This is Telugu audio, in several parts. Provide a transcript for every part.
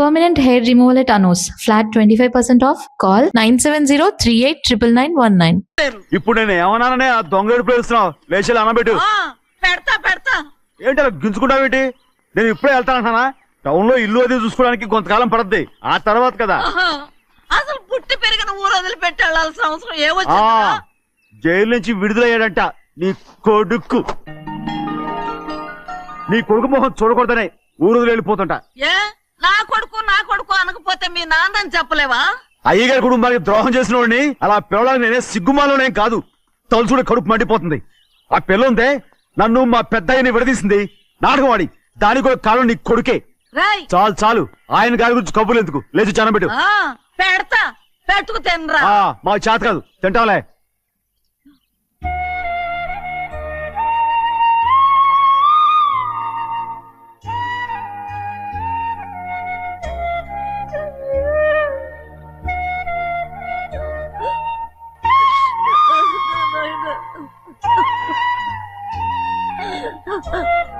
Permanent hair removal at Anos. Flat 25% off. Call 970-389919. ఇప్పుడు నేను ఏమన్నాననే ఆ దొంగ ఎడుపు వేస్తున్నావు లేచి అనబెట్టు పెడతా ఏంటి అలా గించుకుంటావేంటి నేను ఇప్పుడే వెళ్తానంటానా టౌన్ లో ఇల్లు అది చూసుకోవడానికి కొంతకాలం పడద్ది ఆ తర్వాత కదా అసలు పుట్టి పెరిగిన ఊరు వదిలిపెట్టి వెళ్ళాల్సిన అవసరం ఏమొచ్చింది జైలు నుంచి విడుదలయ్యాడంట నీ కొడుకు మొహం చూడకూడదనే ఊరు వెళ్ళిపోతుంటా ఏ నా కొడుకు అనకపోతే మీ నాన్నని చెప్పలేవా అయ్యగారి కుటుంబానికి ద్రోహం చేసిన వాడిని అలా పిల్లడానికి నేనే సిగ్గుమాలోనేం కాదు తలుచుడు కడుపు మండిపోతుంది ఆ పిల్లందే నన్ను మా పెద్దయ్యని విడదీసింది నాటకవాడి దానికి కూడా కాలం నీ కొడుకే చాలు ఆయన గారి గురించి కబుర్లు ఎందుకు లేచి చనబెట్టు పెడతా పెట్టుకు తినరా మా చేత కాదు తింటావులే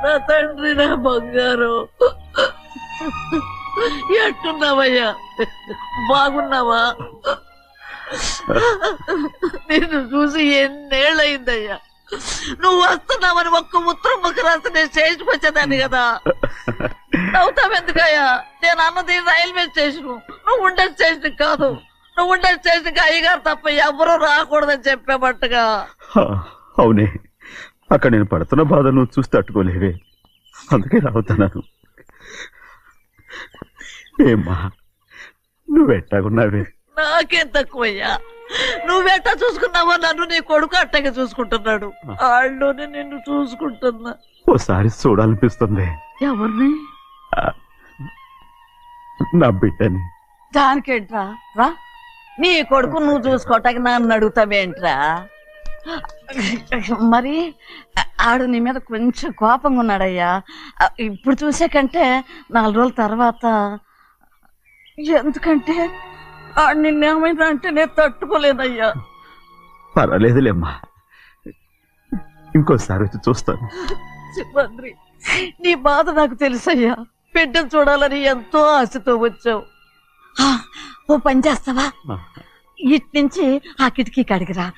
నా తండ్రి నా బంగారు ఎట్టున్నావయ్యా బాగున్నావా నిన్ను చూసి ఎన్నేళ్ళయిందయ్యా నువ్వు వస్తున్నావని ఒక్క ఉత్తరం ముక్క రాస్తే నేను స్టేషన్కి వచ్చేదాన్ని కదా నవ్వుతావెందుకయ్యా నేను అన్నది రైల్వే స్టేషన్ నువ్వు ఉండే స్టేషన్ కాదు నువ్వు ఉండే స్టేషన్కి అయ్యగారు తప్ప ఎవరూ రాకూడదని చెప్పేమట్టుగా అవునే అక్కడ నేను పడుతున్న బాధ నువ్వు చూసి తట్టుకోలేవే అందుకే రావుతున్నాను ఏమ్మా నువ్వెట్టాగున్నావే నాకేం తక్కువయ్యా నువ్వెట్టా చూసుకున్నావో నన్ను నీ కొడుకు అట్టగా చూసుకుంటున్నాడు వాళ్ళలోనే నిన్ను చూసుకుంటున్నా ఓసారి చూడాలనిపిస్తుంది ఎవరిని నా బిడ్డని దానికేంట్రా రా నీ కొడుకు నువ్వు చూసుకోవటానికి నన్ను అడుగుతావేంట్రా మరి ఆడు నీ మీద కొంచెం కోపంగా ఉన్నాడయ్యా ఇప్పుడు చూసే కంటే 4 రోజుల తర్వాత ఎందుకంటే ఆడు నిన్నేమైనా అంటే నేను తట్టుకోలేదయ్యా పర్వాలేదులేమ్మా ఇంకోసారి వచ్చి చూస్తాను సింహాద్రి నీ బాధ నాకు తెలుసయ్యా బిడ్డను చూడాలని ఎంతో ఆశతో వచ్చావు ఓ పని చేస్తావా ఇటు నుంచి ఆ కిటికీ కాడికిరా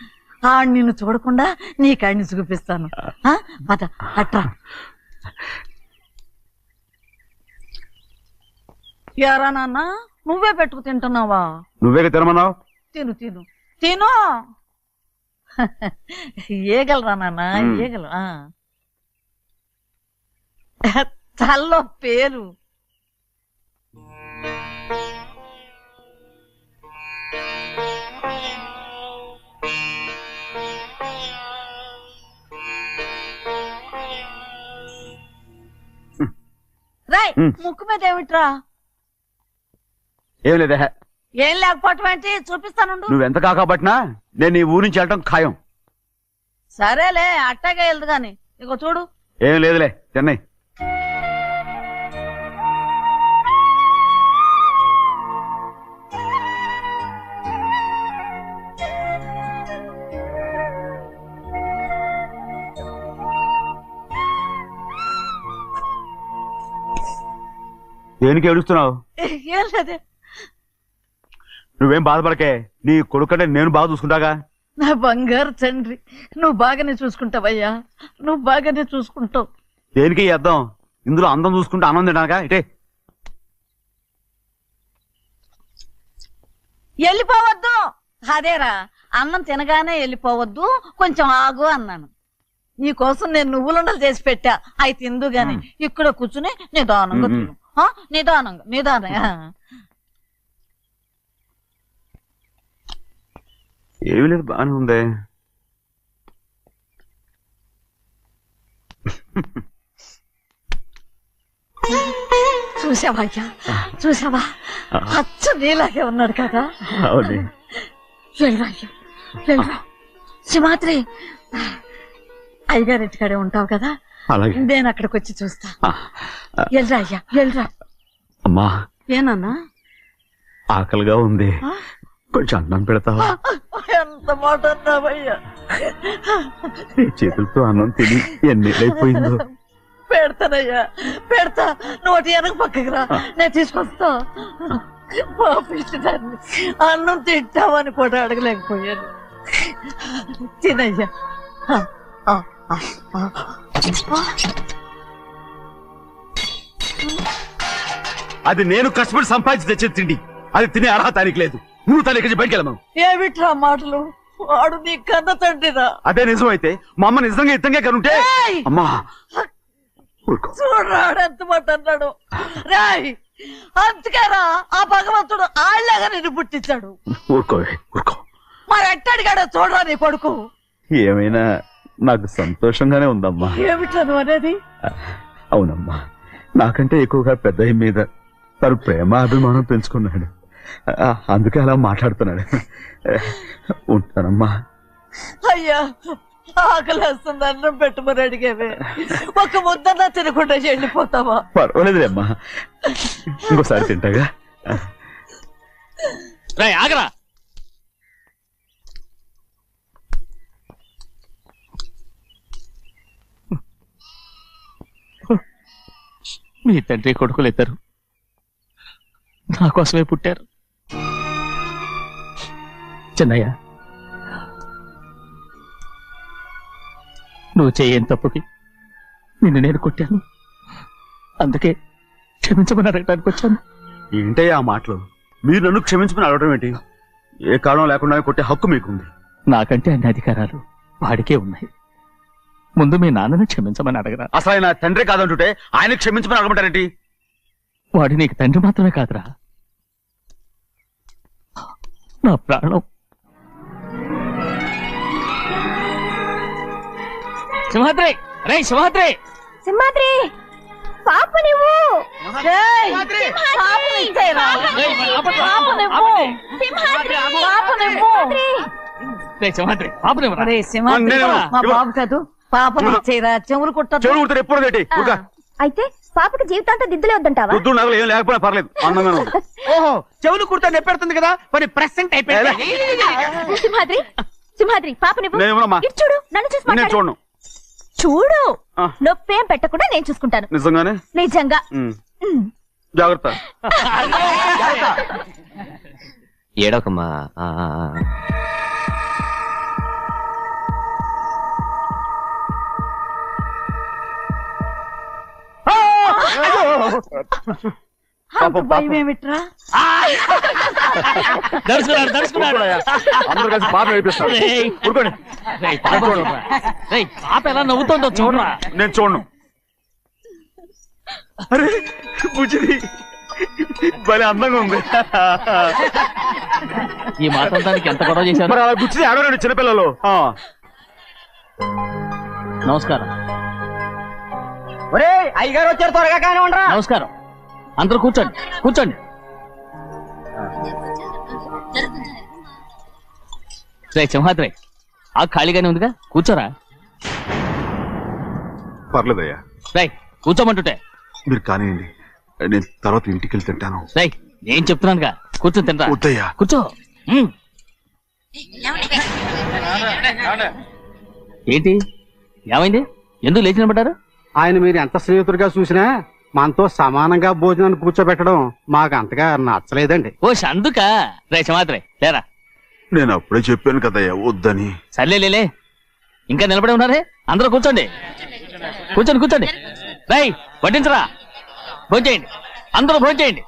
ఆడు నిన్ను చూడకుండా నీ కాడిని చూపిస్తాను పద అట్రా యారా నాన్న నువ్వే పెట్టుకు తింటున్నావా నువ్వే తినమన్నావు తిను తిను తిను ఏగలరా నాన్న ఏగలు తల్లో పేరు రాయ్ ముక్కు మీద ఏమిట్రా ఏం లేదే ఏం లేకపోవటం ఏంటి చూపిస్తాను నువ్వెంత కాకబట్టినా నేను ఈ ఊరి నుంచి వెళ్ళటం ఖాయం సరేలే అట్టాగే వెళ్దు గాని ఇగో చూడు ఏం లేదులే చెన్నై దేనికి ఏడుస్తున్నావు ఏం లేదే నువ్వేం బాధపడకే నీ కొడుకంటే నేను బాగా చూసుకుంటాగా నా బంగారు తండ్రి నువ్వు బాగానే చూసుకుంటావయ్యా నువ్వు బాగానే చూసుకుంటావు దేనికి అర్థం ఇందులో అందం చూసుకుంటే ఆనందం తినాగా ఇటే వెళ్ళిపోవద్దు అదేరా అన్నం తినగానే వెళ్ళిపోవద్దు కొంచెం ఆగు అన్నాను నీకోసం నేను నువ్వులుండలు చేసి పెట్టా అవి తిందు గాని ఇక్కడ కూర్చుని నిదానంగా తిను నిదానంగా ఏమీ లేదు బాగానే ఉంది చూసావయ్యా చూసావా అచ్చ నీలాగే ఉన్నాడు కదా సింహాద్రి అయ్యగారింటికాడే ఉంటావు కదా నేను అక్కడికి వచ్చి చూస్తా వెళ్ళరా అయ్యా వెళ్ళరా అమ్మా ఏనన్నా ఆకలిగా ఉంది కొంచెం అన్నం పెడతావా ఎంత మాట అన్నావయ్యా చేతులతో అన్నం తిని ఎన్నిళ్ళైపోయిందో పెడతానయ్యా పెడతా నోటి వెనక పక్కకి రా నేను తీసుకొస్తా పాపించడాన్ని అన్నం తింటామని కూడా అడగలేకపోయాను తినయ్యా అది నేను కష్టపడి సంపాదించి తెచ్చే తిండి, అది తినే అర్హత ఆయనకి లేదు. నువ్వు తన ఇక్కడి బయటికి వెళ్ళమను. ఏమిట్రా మాటలు, వాడు నీ కన్న తండ్రిరా. అదే నిజం అయితే మా అమ్మ నిజంగా ఇద్దంగా కనుంటే అమ్మా చూడరాడు ఎంత మాట అన్నాడు. రాయ్ అందుకేరా ఆ భగవంతుడు ఆళ్ళగా నిన్ను పుట్టించాడు. ఊరుకోవే ఊరుకో. మరి ఎట్టడిగాడో చూడరా నీ కొడుకు. ఏమైనా నాకు సంతోషంగానే ఉందమ్మా. ఏమిట్రా నువ్వు అనేది? అవునమ్మా, నాకంటే ఎక్కువగా పెద్ద మీద తను ప్రేమ అభిమానం పెంచుకున్నాడు, అందుకే అలా మాట్లాడుతున్నాడు. ఉంటానమ్మా. అయ్యా ఆకలేస్తుంది, అన్నం పెట్టుమని అడిగేవే, ఒక ముద్దన్నా తినకుండా వెళ్ళిపోతావా? పర్వాలేదులేమ్మా, ఇంకోసారి తింటాగా. ఆగరా, మీ తండ్రి కొడుకులు ఇద్దరు నా కోసమే పుట్టారు. చిన్నయ్య, నువ్వు చేయని తప్పుకి నిన్ను నేను కొట్టాను, అందుకే క్షమించమని అడగడానికి వచ్చాను. ఏంటయ్యా ఆ మాటలు? మీరు నన్ను క్షమించమని అడగడం ఏంటి? ఏ కారణం లేకుండా కొట్టే హక్కు మీకుంది. నాకంటే అన్ని అధికారాలు వాడికే ఉన్నాయి. ముందు మీ నాన్నని క్షమించమని అడగరా. అసలు ఆయన తండ్రి కాదంటుంటే ఆయన క్షమించమని అడగమంటారేంటి? వాడు నీకు తండ్రి మాత్రమే కాదురా, నా ప్రాణం. సింహాద్రి, రే సింహాద్రి, సింహాద్రి పాప నువ్వు సింహాద్రి పాపనివ్వరా. మా బాబు కాదు, పాపని ఇచ్చేరా. చెవులు కుట్ట ఎప్పుడు అయితే పాపకి జీవితాంతం దిద్దులే వద్దంటావా? వద్దు, నగలు ఏం లేకపోయినా పర్లేదు, అందంగా ఉంది. ఓహో, చెవులు కుర్తా నెప్పెడుతుంది కదా, మరి ప్రెసెంట్ అయిపోయింది. సింహాద్రి సింహాద్రి పాప నువ్వు నేనేమోనమ్మా? ఇటు చూడు, నన్ను చూసి నేను మాట్లాడు. చూడను. చూడు, నొప్పేం పెట్టకుండా నేను చూసుకుంటాను. నిజంగానే? నిజంగా. జాగ్రత్త. ఏడవకమ్మా. భయం ఏమిట్రా? దర్శకున్నాడు దర్శకున్నాడు. అందరూ కలిసి పాప నడిపిస్తారు. ఊరుకోండి. పాప ఎలా నవ్వుతుందో చూడరా. నేను చూడను. అరే బుజ్జిది భలే అందంగా ఉంది. ఈ మాట్లాడడానికి ఎంత గొడవ చేశారు. మరి అలా బుజ్జిది ఆడవారండి చిన్నపిల్లలు. నమస్కారం. ఒరే అయ్యగారు వచ్చారు, త్వరగా కానీ ఉండరా. నమస్కారం. అందరూ కూర్చోండి కూర్చోండి. రే సింహాద్రి, ఆ ఖాళీగానే ఉందిగా, కూర్చోరా. పర్లేదయ్యా. రై కూర్చోమంటుంటే. మీరు కానివ్వండి, నేను తర్వాత ఇంటికి వెళ్ళి తింటాను. రై నేను చెప్తున్నానుగా, కూర్చొని తింటా. వద్దయ్యా. కూర్చో. ఏంటి ఏమైంది, ఎందుకు లేచి నిలబడ్డారు? ఆయన మీరు ఎంత స్నేహితుడిగా చూసినా మనతో సమానంగా భోజనాన్ని కూర్చోబెట్టడం మాకు అంతగా నచ్చలేదండి. ఓ అందుక. రే సింహాద్రి లేరా. నేను అప్పుడే చెప్పాను కదయ్యా వద్దని. సర్లేలే, ఇంకా నిలబడి ఉన్నారే, అందరూ కూర్చోండి కూర్చోండి కూర్చోండి. రై వడ్డించరా, భోంచేయండి, అందరూ భోంచేయండి.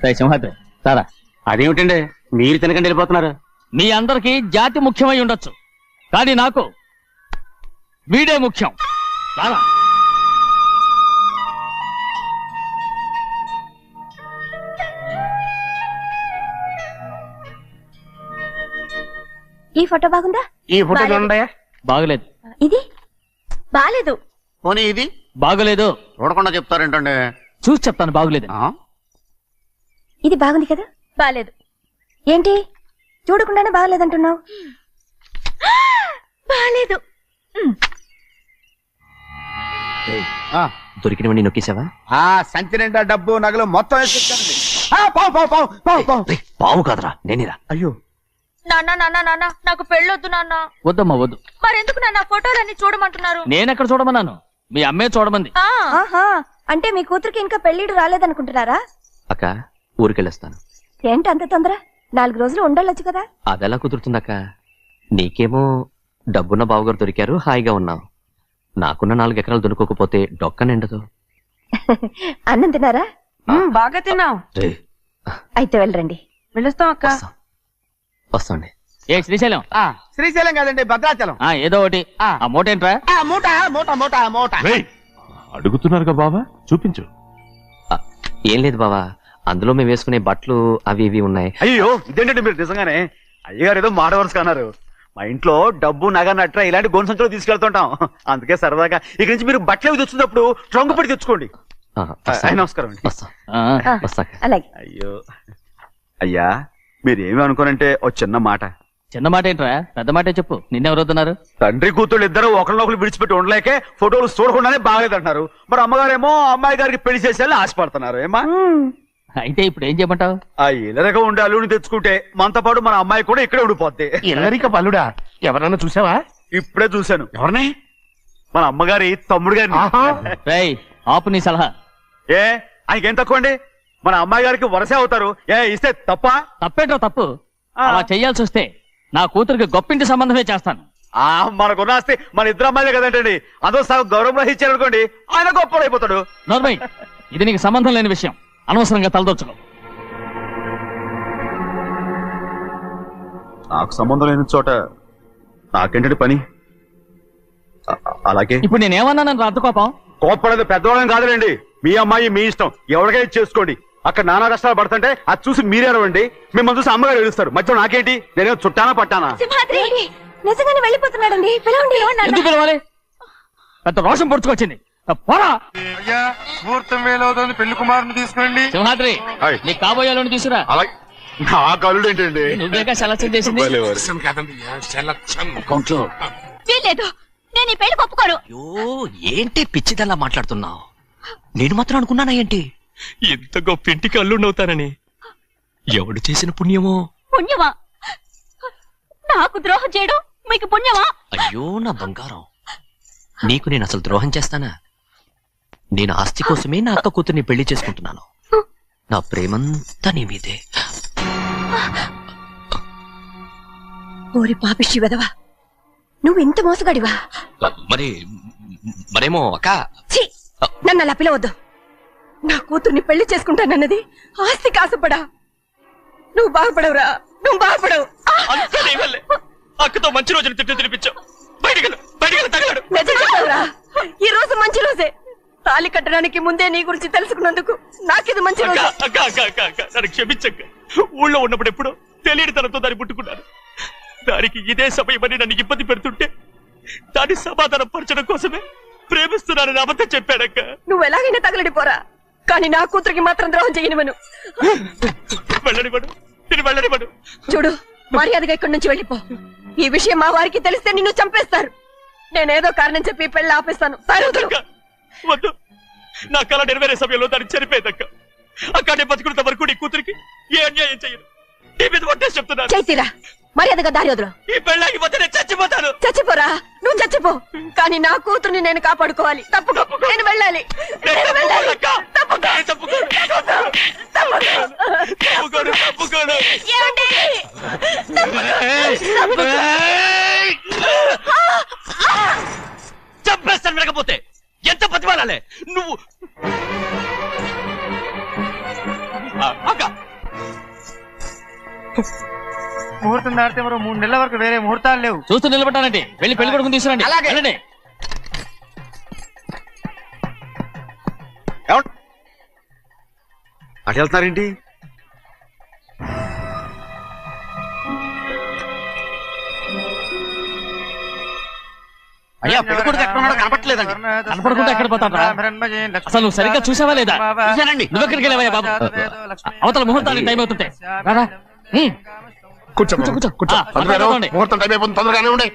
రై సింహాద్రి సారా. అదేమిటండి మీరు తినకండి వెళ్ళిపోతున్నారు? మీ అందరికీ జాతి ముఖ్యమై ఉండొచ్చు, కానీ నాకు వీడే ముఖ్యం. రారా. ఈ ఫోటో బాగుందా? ఈ ఫోటో చూడండి. బాగలేదు. ఇది బాలేదు. పోనీ ఇది బాగలేదు. చూడకుండా చెప్తారేంటండి? చూసి చెప్తాను బాగలేదు. ఇది బాగుంది కదా? బాలేదు. ఏంటి చూడకుండానే బాగలేదంటున్నావు? బాలేదు. దొరికినవన్నీ నొక్కేసావా? సంచి నిండా డబ్బు నగలు మొత్తం వేసుకొచ్చానండి. పావు కాదురా, నేనేరా. అయ్యో నాన్న నాన్న నాన్న నాకు పెళ్ళొద్దు నాన్న. వద్దమ్మా వద్దు. మరెందుకు నాన్న ఫోటోలన్నీ చూడమంటున్నారు? నేనెక్కడ చూడమన్నాను, మీ అమ్మే చూడమంది. ఆహా, అంటే మీ కూతురికి ఇంకా పెళ్లిడు రాలేదనుకుంటున్నారా? అక్క ఊరికెళ్ళొస్తాను. ఏంటి అంత తొందర? 4 రోజులు ఉండొచ్చు కదా. అదెలా కుదురుతుందక్క? నీకేమో డబ్బున్న బావగారు దొరికారు, హాయిగా ఉన్నావు. నాకున్న 4 ఎకరాలు దొరకకపోతే డొక్క నిండదు. అన్నం తిన్నారా? బాగా తిన్నాం. రే, అయితే వెళ్ళరండి. వెళ్ళొస్తాం అక్క. వస్తాండి. ఏ శ్రీశైలం, శ్రీశైలం కాదండి, భద్రాచలం. ఏదో ఒకటి. ఆ మూట ఏంట్రా? మూట మూట మూట మూట. అడుగుతున్నారుగా బావా, చూపించు. ఏం లేదు బావా, అందులో మేము వేసుకునే బట్టలు అవి ఇవి ఉన్నాయి. అయ్యో ఇదేంటండి మీరు నిజంగానే అయ్యగారు ఏదో మాట వరుస అన్నారు. మా ఇంట్లో డబ్బు నగ నట్ర ఇలాంటి గొంతు సంచులు తీసుకెళ్తుంటాం. అందుకే సరదాగా ఇక్కడి నుంచి మీరు బట్టలు అవి తెచ్చుకున్నప్పుడు ట్రంకు పెట్టి తెచ్చుకోండి. నమస్కారం అండి. వస్తా. అలాగే. అయ్యో అయ్యా, మీరేమి అనుకోనంటే ఓ చిన్న మాట. చిన్న మాట ఏంట్రా, పెద్ద మాటే చెప్పు. నిన్నెవరు వద్దన్నారు? తండ్రి కూతుళ్ళు ఇద్దరు ఒకరినొకరు విడిచిపెట్టి ఉండలేకే ఫోటోలు చూడకుండానే బాగలేదంటున్నారు. మరి అమ్మగారేమో అమ్మాయి గారికి పెళ్లి చేసేయాలని ఆశపడుతున్నారు. ఏమా అయితే ఇప్పుడు ఏం చేయమంటావు? ఆ ఇల్లరగా ఉండే అల్లుని తెచ్చుకుంటే మనతో పాటు మన అమ్మాయి కూడా ఇక్కడే ఉండిపోద్ది. ఇల్లరిక పల్లుడా? ఎవరన్నా చూసావా? ఇప్పుడే చూశాను. ఎవరిని? మన అమ్మగారి తమ్ముడు గారిని. రేయ్, ఆపు నీ సలహా. ఏ ఆయనకేం తక్కువ అండి? మన అమ్మాయి గారికి వరసే అవుతారు. ఏ ఇస్తే తప్ప? తప్పేంట్రా తప్పు? అలా చెయ్యాల్సి వస్తే నా కూతురికి గొప్పింటి సంబంధమే చేస్తాను. మనకున్న ఆస్తి మన ఇద్దరు అమ్మాయిలే కదంటండి. అదో సగం గౌరవం రహించారు అనుకోండి, ఆయన గొప్పడు అయిపోతాడు. నోర్మై, ఇది నీకు సంబంధం లేని విషయం. అనవసరంగా తలదొచ్చుకో. నాకు సంబంధం లేని చోట నాకేంటండి పని? అలాగే ఇప్పుడు నేనేమన్నానని రద్దు కోపం? కోప్పడేది పెద్దవాళ్ళని కాదులేండి. మీ అమ్మాయి మీ ఇష్టం, ఎవరికైనా చేసుకోండి. అక్కడ నానా కష్టాలు పడుతుంటే అది చూసి మీరే అరవండి. మిమ్మల్ని చూసి అమ్మగారు ఏడుస్తారు. మధ్యలో నాకేంటి? నేనేమో చుట్టానా పట్టానా? సింహాద్రి నిజంగానే వెళ్ళిపోతున్నాడండి. పిలవండి. ఎందుకు పిలవాలి? పెద్ద రోషం పొడుచుకొచ్చింది. పోరా. ముహూర్తం వేలవుతుంది, పెళ్లి కుమారుని తీసుకురండి. సింహాద్రి, నీ కాబోయేలోని తీసుకురా. అలాగే నా కలుడు ఏంటండి? నువ్వేగా సెలక్షన్ చేసింది. వీల్లేదు, నేను ఈ పెళ్లి ఒప్పుకోను. అయ్యో, ఏంటి పిచ్చిదల్లా మాట్లాడుతున్నావు? నేను మాత్రం అనుకున్నానా ఏంటి ఇంత గొప్ప ఇంటికి అల్లుండవుతానని? ఎవడు చేసిన పుణ్యమో? పుణ్యమా? నాకు ద్రోహం చేయడం మీకు పుణ్యమా? అయ్యో నా బంగారం, నీకు నేను అసలు ద్రోహం చేస్తానా? నేను ఆస్తి కోసమే నా అక్క కూతుర్ని పెళ్లి చేసుకుంటున్నాను. నా ప్రేమంతా నీ మీదే. ఓరి పాపిష్టి వెదవా, నువ్వు ఇంత మోసగాడివా? మరేమో అక్క. ఛీ, నన్ను అలా పిలవద్దు. నా కూతుర్ని పెళ్లి చేసుకుంటానన్నది ఆస్తి కాసపడా. నువ్వు బాగుపడవురా, నువ్వు బాగుపడవు. అక్కతో మంచి రోజులు తినిపించావు. నిజం చెప్పవురా, ఈ రోజు మంచి రోజే. తాళి కట్టడానికి ముందే నీ గురించి తెలుసుకున్నందుకు నాకిది మంచి రోజు. నన్ను క్షమించక్క. ఊళ్ళో ఉన్నప్పుడు ఎప్పుడో తెలియని తనతో దాన్ని పుట్టుకున్నాను. దానికి ఇదే సమయమని నన్ను ఇబ్బంది పెడుతుంటే దాన్ని సమాధానం పరచడం కోసమే ప్రేమిస్తున్నానని అబద్ధం చెప్పాడక్క. నువ్వు ఎలాగైనా తగలడిపోరా, కానీ నా కూతురికి మాత్రం ద్రోహం చేయనివను. వెళ్ళనివ్వడు, నేను వెళ్ళనివ్వడు. చూడు, మర్యాదగా ఇక్కడి నుంచి వెళ్ళిపో. ఈ విషయం మా వారికి తెలిస్తే నిన్ను చంపేస్తారు. నేనేదో కారణం చెప్పి పెళ్లి ఆపేస్తాను. వద్దు, నా కళ నెరవేరే సమయంలో దాన్ని చనిపోయేదక్క. అక్కడే బతుకున్నంత వరకు నీ కూతురికి ఏ అన్యాయం చేయను. నీ మీద ఒట్టేసి చెప్తున్నాను. చైతీరా, మర్యాదగా దారి వదలు. ఈ పెళ్ళాకి పోతే నేను చచ్చిపోతాను. చచ్చిపోరా, నువ్వు చచ్చిపో, కానీ నా కూతుర్ని నేను కాపాడుకోవాలి. తప్పుకో, నేను వెళ్ళాలి. చంపేస్తాను వినకపోతే. ఎంత బతిమాలాలే నువ్వు? అక్క, ముహూర్తం దాటితే మరో 3 నెలల వరకు వేరే ముహూర్తాలు లేవు. చూస్తూ నిలబడ్డానండి. వెళ్ళి పెళ్లి కొడుకుని తీసుకురండి. వెళ్ళండి. అటు వెళ్తున్నారేంటి? అయ్యా, పెళ్లి కొడుకు ఎక్కడ ఉన్నాడో కనపట్లేదండి. కనపడకుండా ఎక్కడ పోతాడ్రా? అసలు నువ్వు సరిగ్గా చూసావా లేదా? నువ్వెక్కడికి వెళ్ళావయ్యా బాబు? అవతల ముహూర్తానికి టైం అవుతుంటే రారా. కూర్చో కూర్చో కూర్చో. ముహూర్తం టైం అయిపోతుంది, తొందరగానే ఉండే.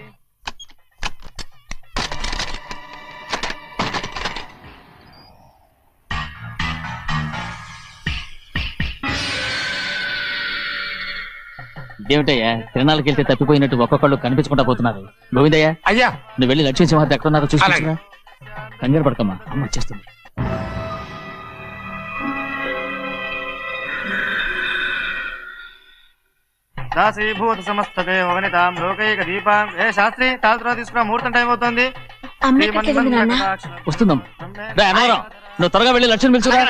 ఇదేమిటయ్యా తిరణాలకు వెళ్తే తప్పిపోయినట్టు ఒక్కొక్కళ్ళు కనిపించకుండా పోతున్నారు. గోవిందయ్య అయ్యా నువ్వు వెళ్ళి లక్ష్మీ సింహార్తి ఎక్కడ ఉన్నారో చూసుకుంటున్నా. కంగారు పడకమ్మా, అమ్మ వచ్చేస్తుంది. దాసీభూత సమస్త దేవనితాం లోకైక దీపాం. ఏ శాస్త్రి తాళతో తీసుకురా, ముహూర్తం టైం అవుతుంది. వస్తుందమ్మా. అన్నవరం నువ్వు త్వరగా వెళ్ళి లక్ష్మణ్ పిలుచురా.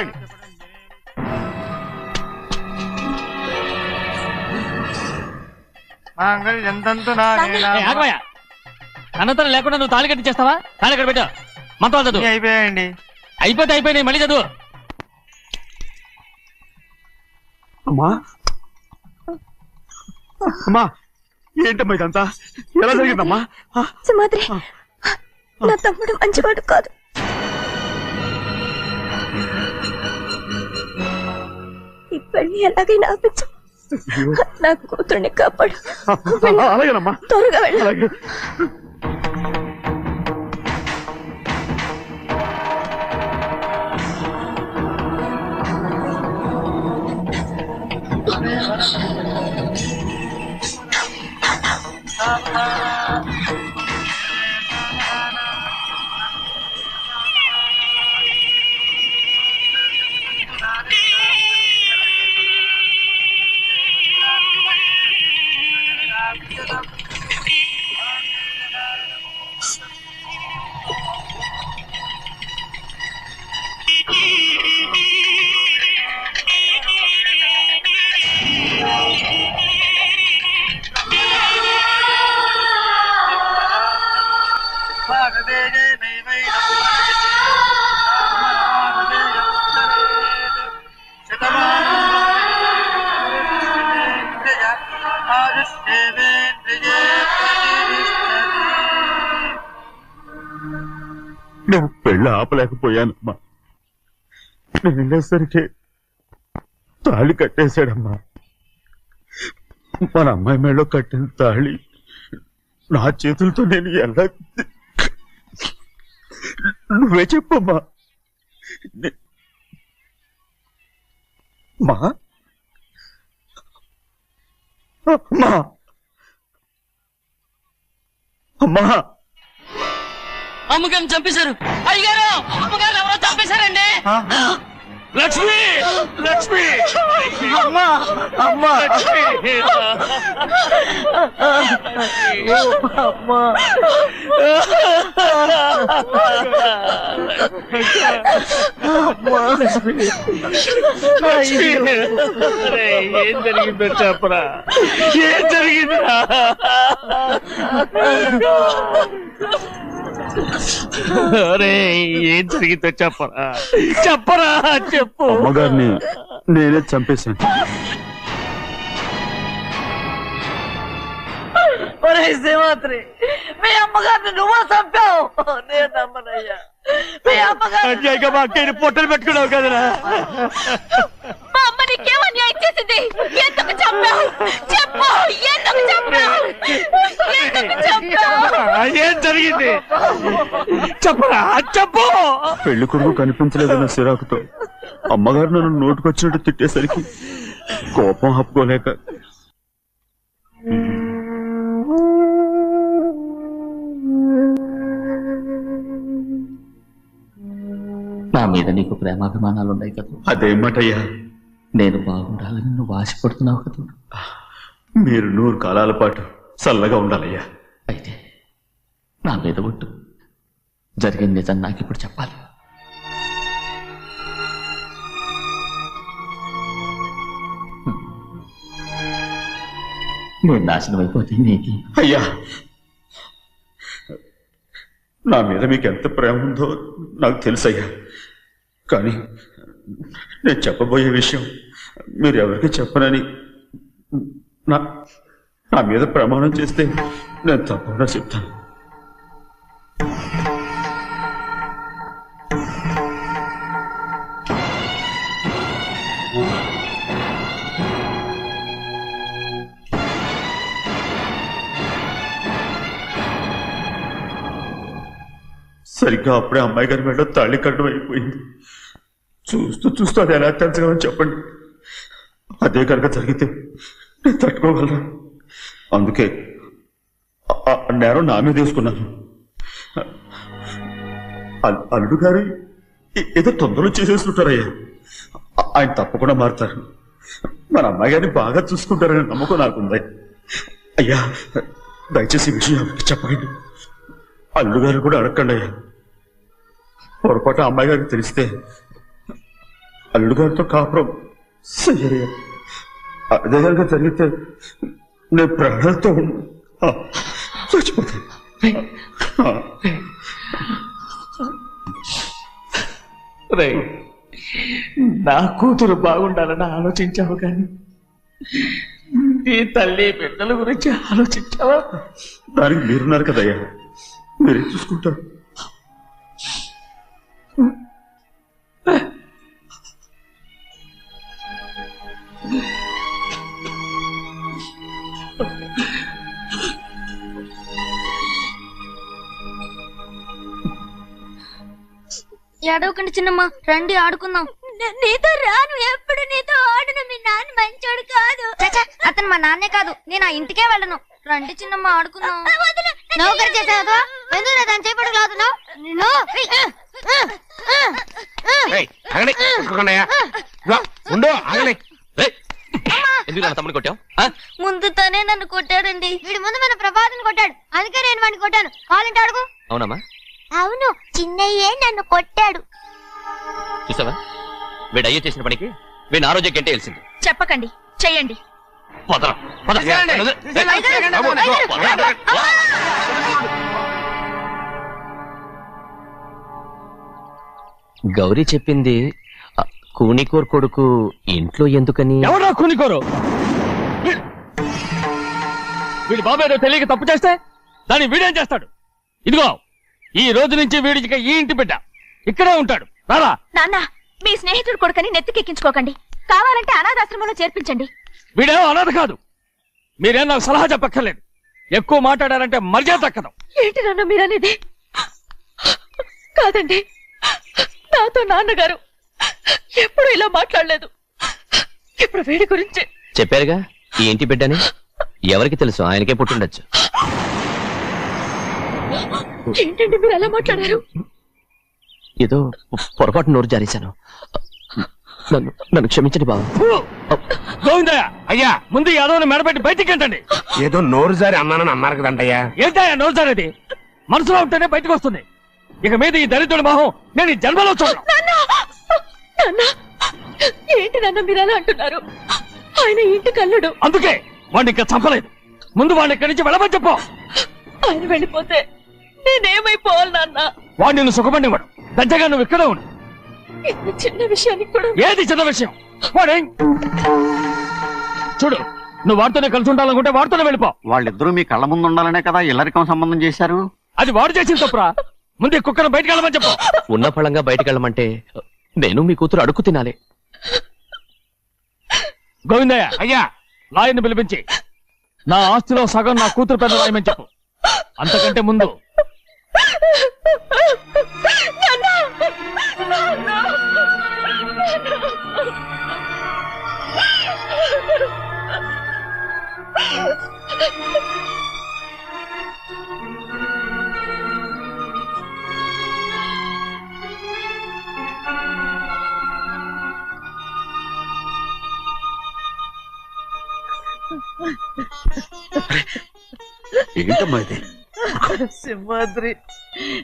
అన్నతనం లేకుండా నువ్వు తాళి కట్టి చేస్తావా? తాళి ఎక్కడ పెట్టావు? మంత్రాలు చదువు. అయిపోయాయండి. అయిపోయినాయి, మళ్ళీ చదువు. అమ్మా అమ్మా, ఏంటమ్మా ఇదంతా? ఎలా జరిగిందమ్మా? సుమాద్రి, నా తమ్ముడు మంచివాడు కాదు. ఈ పెళ్లి ఎలాగైనా ఆపించు. నా కూతుర్ని కాపాడు. అలాగేనమ్మా, త్వరగా వెళ్ళ. నేను పెళ్ళి ఆపలేకపోయానమ్మా. నేను వెళ్ళేసరికి తాళి కట్టేశాడమ్మా. మన అమ్మాయి మేడలో కట్టిన తాళి నా చేతులతో నేను ఎలా... నువ్వే చెప్పమ్మా. మా అమ్మా అమ్మా అమ్మగారిని చంపేశారు. అయ్యారు, అమ్మగారు ఎవరో చంపేశారండి. లక్ష్మి, లక్ష్మి, అమ్మా అమ్మా అమ్మా ఏం జరిగిందో చెప్పరా? ఏం జరిగిందిరా? ఏం జరిగిందో చెప్పరా, చెప్పరా, చెప్పు. అమ్మగారిని నేనే చంపేశాను. శ్రీమాత్రి, మీ అమ్మగారిని నువ్వు చంపావు. నేను నమ్మనయ్యా. మీ అమ్మగారు మా అక్కని పొట్టలు పెట్టుకున్నావు కదరా. మా అమ్మ నీకేం అన్యాయం చేసింది? ఎందుకు చంపావు? చెప్పు, ఎందుకు చంపావు? ఎందుకు చంపావు? ఏం జరిగింది చెప్పరా, చెప్పు. పెళ్లి కొడుకు కనిపించలేదన్న సిరాకుతో అమ్మగారు నన్ను నోటుకొచ్చినట్టు తిట్టేసరికి కోపం ఆపుకోలేక నా మీద నీకు ప్రేమాభిమానాలు ఉన్నాయి కదా. అదేమాటయ్యా? నేను బాగుండాలని నువ్వు ఆశపడుతున్నావు కదా. మీరు 100 కాలాల పాటు చల్లగా ఉండాలయ్యా. అయితే నా మీద ఒట్టు. జరిగిన నిజం నాకు ఇప్పుడు చెప్పాలి. నేను నాశనం అయిపోతే నీకు. అయ్యా, నా మీద మీకు ఎంత ప్రేమ ఉందో నాకు తెలుసయ్యా. కానీ నేను చెప్పబోయే విషయం మీరు ఎవరికి చెప్పనని నా మీద ప్రమాణం చేస్తే నేను తప్పకుండా చెప్తాను. సరిగ్గా అప్పుడే అమ్మాయి గారి మెడలో తాళి కట్టడం అయిపోయింది. చూస్తూ అది ఎలా తెంచగలని చెప్పండి. అదే కనుక జరిగితే నేను తట్టుకోగలరా? అందుకే నేరం నా మీద తీసుకున్నాను. అల్లుడు గారు ఏదో తొందరలో చేసేస్తుంటారయ్యా. ఆయన తప్పకుండా మారుతారు. మన అమ్మాయి గారిని బాగా చూసుకుంటారనే నమ్మకం నాకుంది. అయ్యా దయచేసి ఈ విషయం చెప్పండి. అల్లుడు గారు కూడా అడగండి అయ్యా. పొరపాటు అమ్మాయి గారికి తెలిస్తే అల్లుడు గారితో కాపురం సయ్యయ్యా. అదే కనుక జరిగితే నేను ప్రాణాలతో చచ్చిపోతాను. నా కూతురు బాగుండాలని ఆలోచించావు కానీ నీ తల్లి బిడ్డల గురించి ఆలోచించావా? దానికి మీరున్నారు కదయ్యా, మీరేం చూసుకుంటారు. ఏడవకండి చిన్నమ్మ, రండి ఆడుకుందాం. నీతో రాను, ఎప్పుడు నీతో ఆడను. మీ నాన్న మంచోడు కాదు. అతను మా నాన్నే కాదు, నేను ఆ ఇంటికే వెళ్ళను. రండి చిన్నమ్మ ఆడుకుందాం. నౌకరు చేసావు ఎందుకు దాని చేపడు కాదు. తమ్ముడు కొట్టావు? ముందు తనే నన్ను కొట్టాడండి. వీడి ముందు మన ప్రభాతం కొట్టాడు, అందుకే నేను వాడిని కొట్టాను. కావాలంటే అడుగు. అవునమ్మా? అవును, చిన్నయ్యే నన్ను కొట్టాడు. చూసావా, వీడు అయ్యే చేసిన పనికి వీడిని ఆరోగ్యం గంటే తెలిసింది. చెప్పకండి, చెయ్యండి. గౌరీ చెప్పింది కూనికోర్ కొడుకు ఇంట్లో ఎందుకని. ఎవరా కూనికోరు? వీడి బాబు ఏదో తెలియక తప్పు చేస్తే దాన్ని వీడేం చేస్తాడు? ఇదిగో ఈ రోజు నుంచి వీడికి ఈ ఇంటి బిడ్డ ఇక్కడే ఉంటాడు. రారా. నాన్న, మీ స్నేహితుడు కొడుకని నెత్తికెక్కించుకోకండి. కావాలంటే అనాథాశ్రమంలో చేర్పించండి. వీడేమో అనాథ కాదు. మీరేం నాకు సలహా చెప్పక్కర్లేదు. ఎక్కువ మాట్లాడారంటే మర్యాద తక్కదు. ఏంటి నాన్న మీరనేది? కాదండి, నాతో నాన్నగారు ఎప్పుడు ఇలా మాట్లాడలేదు. ఇప్పుడు వీడి గురించి చెప్పారుగా ఈ ఇంటి బిడ్డని. ఎవరికి తెలుసు, ఆయనకే పుట్టుండొచ్చు. ఏంటండి మీరు ఎలా మాట్లాడారు? ఏదో పొరపాటు నోరు జారేశాను. నన్ను క్షమించండి బాబు. గోవిందయ్య, అయ్యా ముందు యాదవ్ని మెడపెట్టి బయటికి ఏంటండి? ఏదో నోరు జారి అన్నానని అన్నారు కదంటయ్యా. ఏంటయ్యా నోరు జారేది? మనసులో ఉంటేనే బయటకు వస్తుంది. ఇక మీద ఈ దరిద్రుడి మొహం నేను ఈ జన్మలో చూడను. ఏంటి నాన్న మీరు ఎలా అంటున్నారు? ఆయన ఇంటి కల్లుడు. అందుకే వాడిని ఇంకా చంపలేదు. ముందు వాడిని ఇక్కడి నుంచి వెళ్ళమని చెప్పు. ఆయన వెళ్ళిపోతే నేనేమైపోవాలి నాన్న? వాడు నిన్ను సుఖపడివాడు. దచ్చగా నువ్వు ఇక్కడే ఉండు. ఇంత చిన్న విషయానికి కూడా. ఏది చిన్న విషయం? వాడే చూడు, నువ్వు వాడితోనే కలిసి ఉండాలనుకుంటే వాడితోనే వెళ్ళిపో. వాళ్ళిద్దరూ మీ కళ్ళ ముందు ఉండాలనే కదా ఇల్లరికం సంబంధం చేశారు. అది వాడు చేసిన తప్పురా. ముందు కుక్కను బయటకు వెళ్ళమని చెప్పు. ఉన్న ఫలంగా బయటకు వెళ్ళమంటే నేను మీ కూతురు అడుగు తినాలి. గోవిందయ్య, అయ్యా లాయర్ని పిలిపించి నా ఆస్తిలో సగం నా కూతురు పెద్ద రాయమని చెప్పు. అంతకంటే ముందు ఏంటమ్మా ఇది? సింహాద్రి,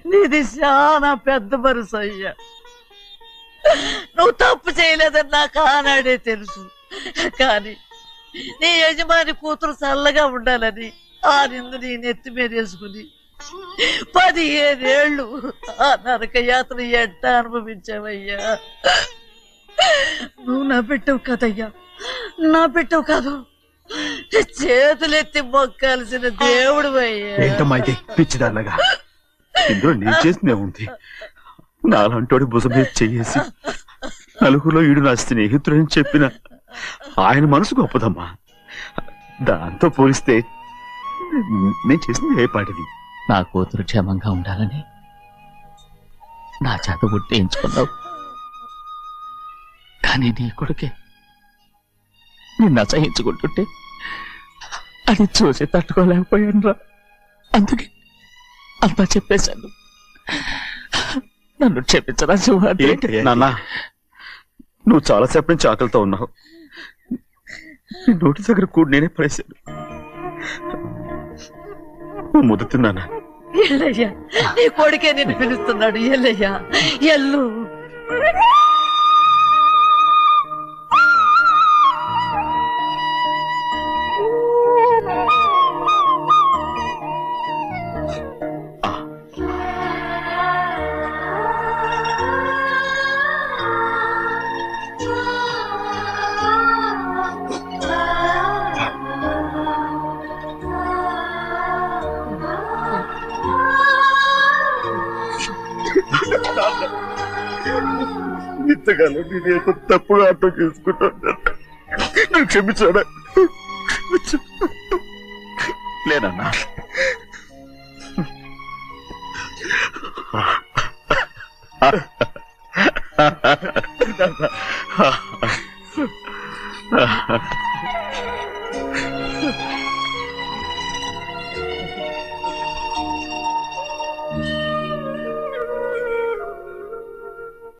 నీది చాలా పెద్ద మనసు అయ్యా. నువ్వు తప్పు చేయలేదని నాకు ఆనాడే తెలుసు. కానీ నీ యజమాని కూతురు చల్లగా ఉండాలని ఆ నిందు నీ నెత్తి మీద వేసుకుని 15 ఏళ్ళు ఆ నరక యాత్ర ఎట్ట అనుభవించావయ్యా. నువ్వు నా పెట్టవు కదయ్యా, నా పెట్టవు కాదు, చేతులెత్తి మొక్కాల్సిన దేవుడు అయ్యా. ఏంటమ్మా ఇది పిచ్చిదాన్నగా? ఇందులో నేను చేసినే ఉంది. నాలంటోడి భుజం మీద చెయ్యేసి నలుగురిలో ఈడు నా స్నేహితుడని చెప్పిన ఆయన మనసు గొప్పదమ్మా. దాంతో పోలిస్తే నేను చేసింది ఏ పాటిది? నా కూతురు క్షేమంగా ఉండాలని నా చేత గుర్తించుకున్నావు. కానీ నీ కొడుకే నిన్ను అసహించుకుంటుంటే అది చూసి తట్టుకోలేకపోయాను రా. అందుకే అంతా చెప్పేశాను. నన్ను క్షమించరా సింహాద్రి. నాన్న, నువ్వు చాలాసేపు నుంచి ఆకలితో ఉన్నావు. నీ నోటి దగ్గర కూడా నేనే పడేశాను. నువ్వు ముద్దు తిన్నానా? ఎల్లయ్యా, నీ కొడుకే నిన్ను పిలుస్తున్నాడు. ఎల్లయ్యా, ఎల్లు. ఇంతకాలం నేనేదో తప్పుగా అర్థం చేసుకుంటాను. నువ్వు క్షమించాడా? లేనన్నా.